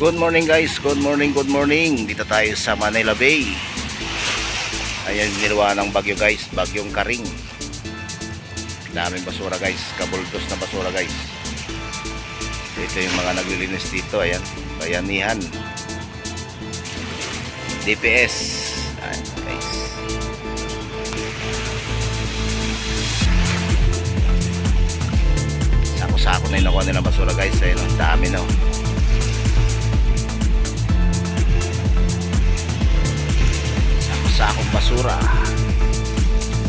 Good morning guys, good morning, good morning. Dito tayo sa Manila Bay. Ayan, niluwa ng bagyo guys, bagyong Karing. Daming basura guys, kabultos na basura guys. Ito yung mga naglilinis dito, ayan, Bayanihan, DPS. Ayan guys. Sako-sako na yung nakuha nilang basura guys, ayan, ang dami na. Sakong basura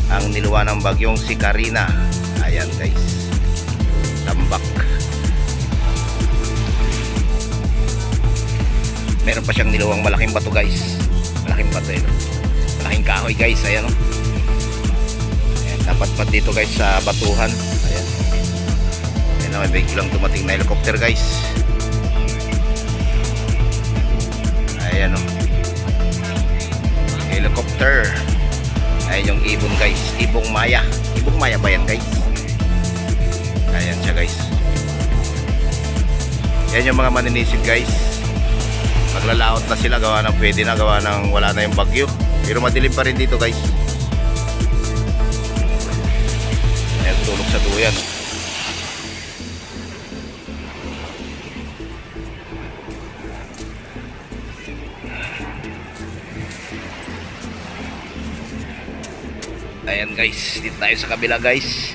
ang niluwa ng bagyong si Karina. Ayan guys, tambak. Meron pa siyang niluwang malaking bato guys, malaking bato yun, malaking kahoy guys. Ayan o, ayan, napatpat dito guys sa batuhan. Ayan, ayan o, may biglang dumating na helicopter guys. Ayan o, helicopter. Ayan yung ibon guys, ibong maya. Ibong maya ba yan guys? Ayan siya guys. Yan yung mga maninisid guys. Maglalaot na sila, gawa ng pwede na, gawa ng wala na yung bagyo. Pero madilim pa rin dito guys. Ayan, tulog sa duyan. Ayan guys, dito tayo sa kabila guys.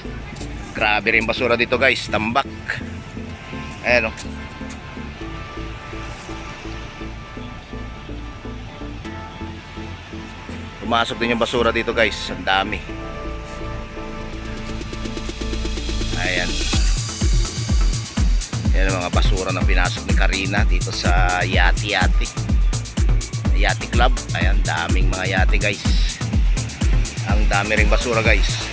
Grabe rin basura dito guys, tambak. Ayan o. Pumasok din yung basura dito guys, ang dami. Ayan. Ayan ang mga basura na pinasok ni Karina dito sa Yati Club. Ayan, daming mga yate guys. Ang dami ring basura guys,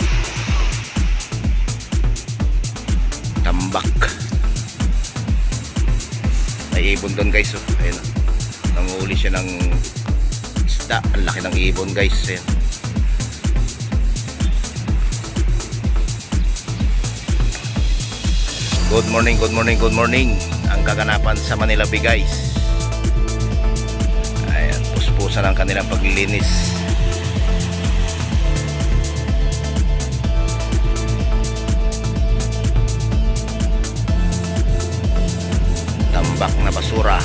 tambak. May ibon doon guys oh. Ayun, nanguhuli siya ng isda. Ang laki ng ibon guys. Ayun. Good morning, good morning, good morning. Ang kaganapan sa Manila Bay guys. Ayan, puspusan ang kanilang paglilinis. Tambak na basura.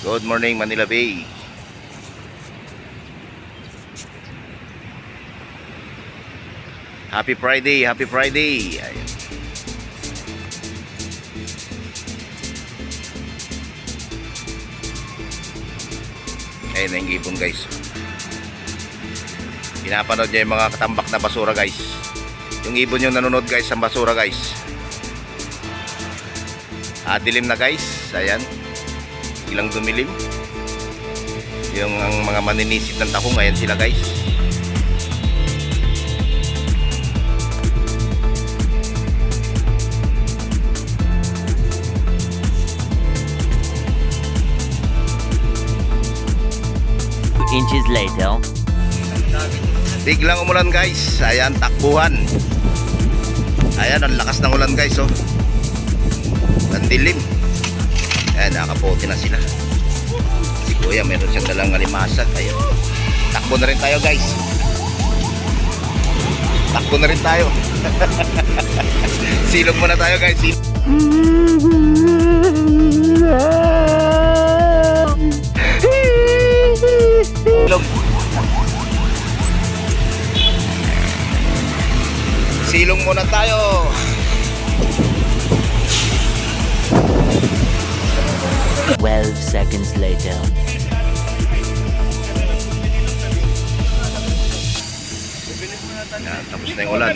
Good morning Manila Bay. Happy Friday, happy Friday. Ayan. Ayan ang ibon guys. Pinapanood niya yung mga katambak na basura guys. Yung ibon yung nanonood guys sa basura guys. Dilim na guys. Ayan, ilang dumilim. Yung ang mga maninisid ng tahong, ayan sila guys. Inches later. Biglang umulan guys. Ayan, takbuhan. Ayan, ang lakas ng ulan guys oh. Ang dilim. Ayan, nakapote na sila. Si kuya meron siyang dalang alimasag. Ayan, takbo na rin tayo guys. Takbo na rin tayo. Silog muna tayo guys. Silog. Silong muna tayo. Twelve seconds later. Yan, tapos na yung ulan.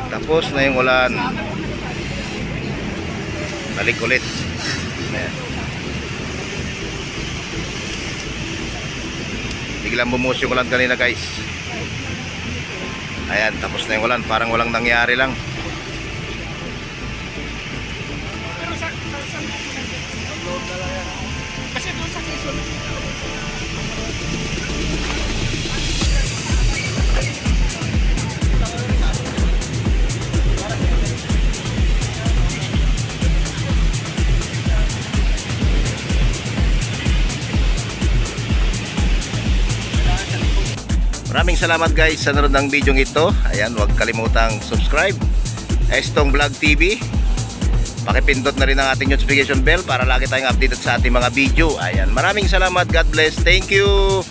Tapos na yung ulan. Balik ulit. Ayan. Biglang bumuhos yung ulan kanina guys. Ayan, tapos na yung ulan. Parang walang nangyari lang. Maraming salamat guys sa nanonood ng video ito. Ayan, huwag kalimutang subscribe Estong Vlog TV. Pakipindot na rin ang ating notification bell para lagi tayong updated sa ating mga video. Ayan, maraming salamat. God bless. Thank you.